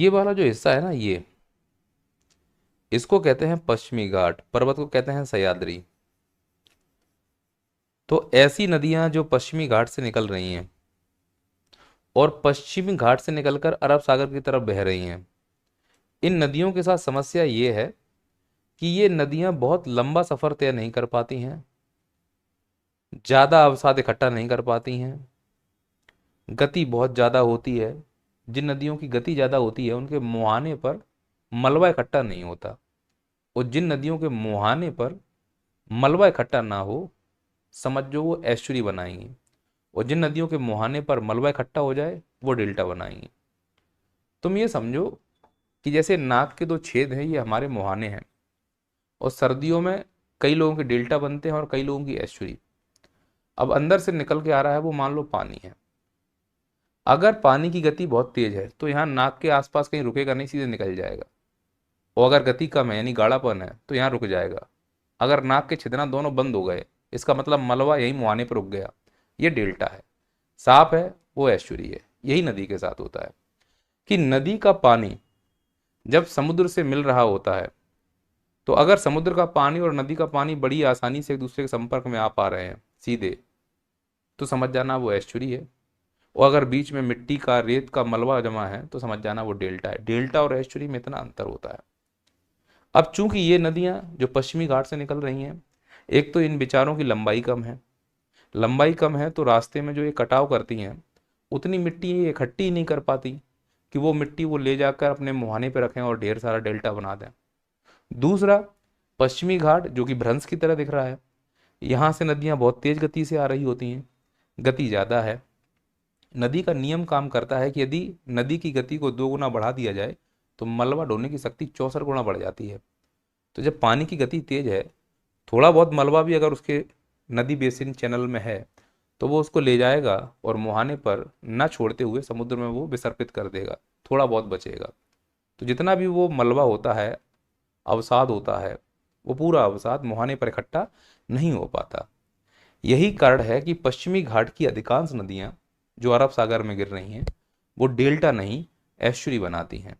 ये वाला जो हिस्सा है ना, ये इसको कहते हैं पश्चिमी घाट, पर्वत को कहते हैं सह्याद्री। तो ऐसी नदियां जो पश्चिमी घाट से निकल रही हैं और पश्चिमी घाट से निकलकर अरब सागर की तरफ बह रही हैं, इन नदियों के साथ समस्या ये है कि ये नदियां बहुत लंबा सफर तय नहीं कर पाती हैं, ज्यादा अवसाद इकट्ठा नहीं कर पाती हैं, गति बहुत ज्यादा होती है। जिन नदियों की गति ज्यादा होती है उनके मुहाने पर मलबा इकट्ठा नहीं होता, और जिन नदियों के मुहाने पर मलबा इकट्ठा ना हो, समझ जो वो एस्चुरी बनाएंगी, और जिन नदियों के मुहाने पर मलबा इकट्ठा हो जाए वो डेल्टा बनाएंगी। तुम ये समझो कि जैसे नाक के दो छेद हैं, ये हमारे मुहाने हैं, और सर्दियों में कई लोगों के डेल्टा बनते हैं और कई लोगों की एस्चुरी। अब अंदर से निकल के आ रहा है वो, मान लो पानी है। अगर पानी की गति बहुत तेज है तो यहाँ नाक के आसपास कहीं रुकेगा नहीं, सीधे निकल जाएगा। और अगर गति कम है यानी गाढ़ापन है तो यहाँ रुक जाएगा। अगर नाक के छिदना दोनों बंद हो गए, इसका मतलब मलबा यही मुहाने पर रुक गया, ये डेल्टा है। साफ है वो एस्चुरी है। यही नदी के साथ होता है कि नदी का पानी जब समुद्र से मिल रहा होता है, तो अगर समुद्र का पानी और नदी का पानी बड़ी आसानी से एक दूसरे के संपर्क में आ पा रहे हैं सीधे, तो समझ जाना वो एस्चुरी है। और अगर बीच में मिट्टी का, रेत का मलबा जमा है तो समझ जाना वो डेल्टा है। डेल्टा और एस्चुरी में इतना अंतर होता है। अब चूंकि ये नदियां जो पश्चिमी घाट से निकल रही हैं, एक तो इन बेचारों की लंबाई कम है, लंबाई कम है तो रास्ते में जो ये कटाव करती हैं उतनी मिट्टी ये इकट्ठी नहीं कर पाती कि वो मिट्टी वो ले जाकर अपने मुहाने पे रखें और ढेर सारा डेल्टा बना दें। दूसरा, पश्चिमी घाट जो कि भ्रंश की तरह दिख रहा है, यहाँ से नदियाँ बहुत तेज गति से आ रही होती हैं, गति ज़्यादा है। नदी का नियम काम करता है कि यदि नदी की गति को 2 गुना बढ़ा दिया जाए तो मलबा ढोने की शक्ति 64 गुना बढ़ जाती है। तो जब पानी की गति तेज है, थोड़ा बहुत मलबा भी अगर उसके नदी बेसिन चैनल में है तो वो उसको ले जाएगा और मुहाने पर न छोड़ते हुए समुद्र में वो विसर्पित कर देगा, थोड़ा बहुत बचेगा। तो जितना भी वो मलबा होता है, अवसाद होता है, वो पूरा अवसाद मुहाने पर इकट्ठा नहीं हो पाता। यही कारण है कि पश्चिमी घाट की अधिकांश नदियां जो अरब सागर में गिर रही हैं वो डेल्टा नहीं एस्चुरी बनाती हैं।